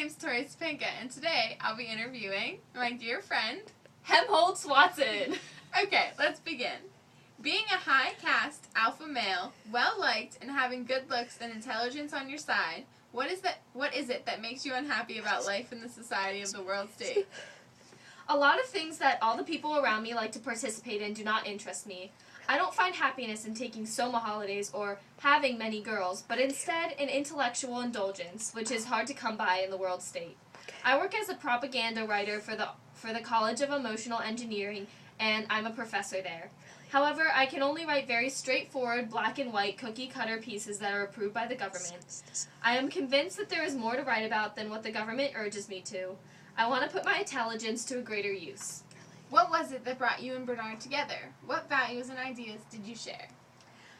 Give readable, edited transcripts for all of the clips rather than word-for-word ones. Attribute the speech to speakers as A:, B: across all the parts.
A: name's Tori Spinka, and today I'll be interviewing my dear friend,
B: Helmholtz Watson.
A: Okay, let's begin. Being a high-caste alpha male, well-liked, and having good looks and intelligence on your side, what is it that makes you unhappy about life in the society of the world state?
B: A lot of things that all the people around me like to participate in do not interest me. I don't find happiness in taking soma holidays or having many girls, but instead in intellectual indulgence, which is hard to come by in the world state. I work as a propaganda writer for the College of Emotional Engineering, and I'm a professor there. However, I can only write very straightforward, black and white, cookie-cutter pieces that are approved by the government. I am convinced that there is more to write about than what the government urges me to. I want to put my intelligence to a greater use.
A: What was it that brought you and Bernard together? What values and ideas did you share?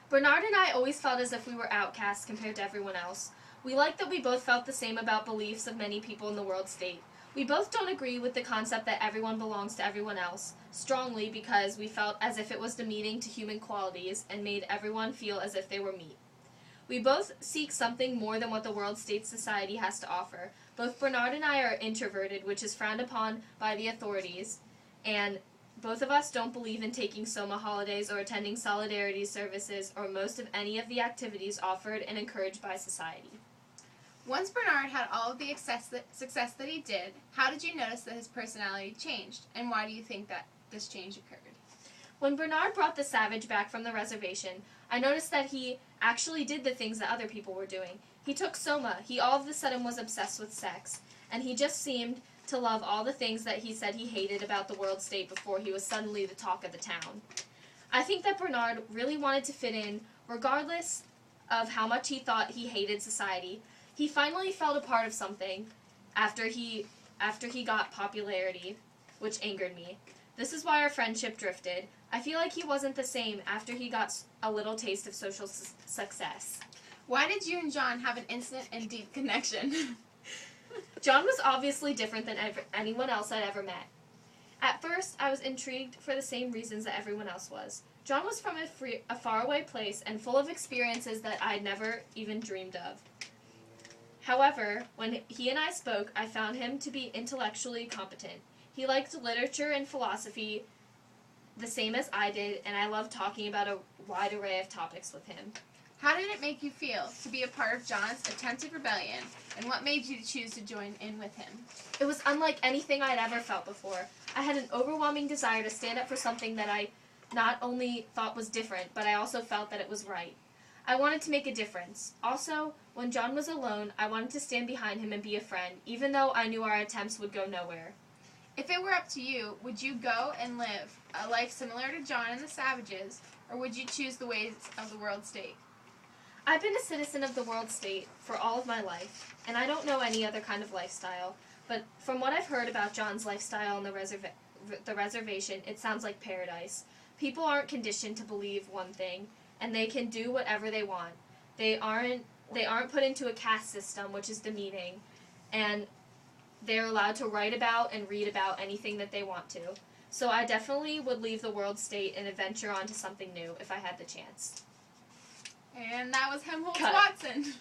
B: Bernard and I always felt as if we were outcasts compared to everyone else. We liked that we both felt the same about beliefs of many people in the world state. We both don't agree with the concept that everyone belongs to everyone else, strongly because we felt as if it was demeaning to human qualities and made everyone feel as if they were meat. We both seek something more than what the world state society has to offer. Both Bernard and I are introverted, which is frowned upon by the authorities, and both of us don't believe in taking soma holidays or attending solidarity services or most of any of the activities offered and encouraged by society.
A: Once Bernard had all of the success that he did, how did you notice that his personality changed, and why do you think that this change occurred?
B: When Bernard brought the savage back from the reservation, I noticed that he actually did the things that other people were doing. He took soma, he all of a sudden was obsessed with sex, and he just seemed to love all the things that he said he hated about the world state before he was suddenly the talk of the town. I think that Bernard really wanted to fit in, regardless of how much he thought he hated society. He finally felt a part of something after he got popularity, which angered me. This is why our friendship drifted. I feel like he wasn't the same after he got a little taste of social success.
A: Why did you and John have an instant and deep connection?
B: John was obviously different than anyone else I'd ever met. At first, I was intrigued for the same reasons that everyone else was. John was from a faraway place and full of experiences that I'd never even dreamed of. However, when he and I spoke, I found him to be intellectually competent. He liked literature and philosophy the same as I did, and I loved talking about a wide array of topics with him.
A: How did it make you feel to be a part of John's attempted rebellion, and what made you choose to join in with him?
B: It was unlike anything I'd ever felt before. I had an overwhelming desire to stand up for something that I not only thought was different, but I also felt that it was right. I wanted to make a difference. Also, when John was alone, I wanted to stand behind him and be a friend, even though I knew our attempts would go nowhere.
A: If it were up to you, would you go and live a life similar to John and the Savages, or would you choose the ways of the world state?
B: I've been a citizen of the world state for all of my life, and I don't know any other kind of lifestyle, but from what I've heard about John's lifestyle on the reservation, it sounds like paradise. People aren't conditioned to believe one thing, and they can do whatever they want. They aren't put into a caste system, which is demeaning, and they're allowed to write about and read about anything that they want to. So I definitely would leave the world state and adventure onto something new if I had the chance.
A: And that was Helmholtz
B: Cut.
A: Watson.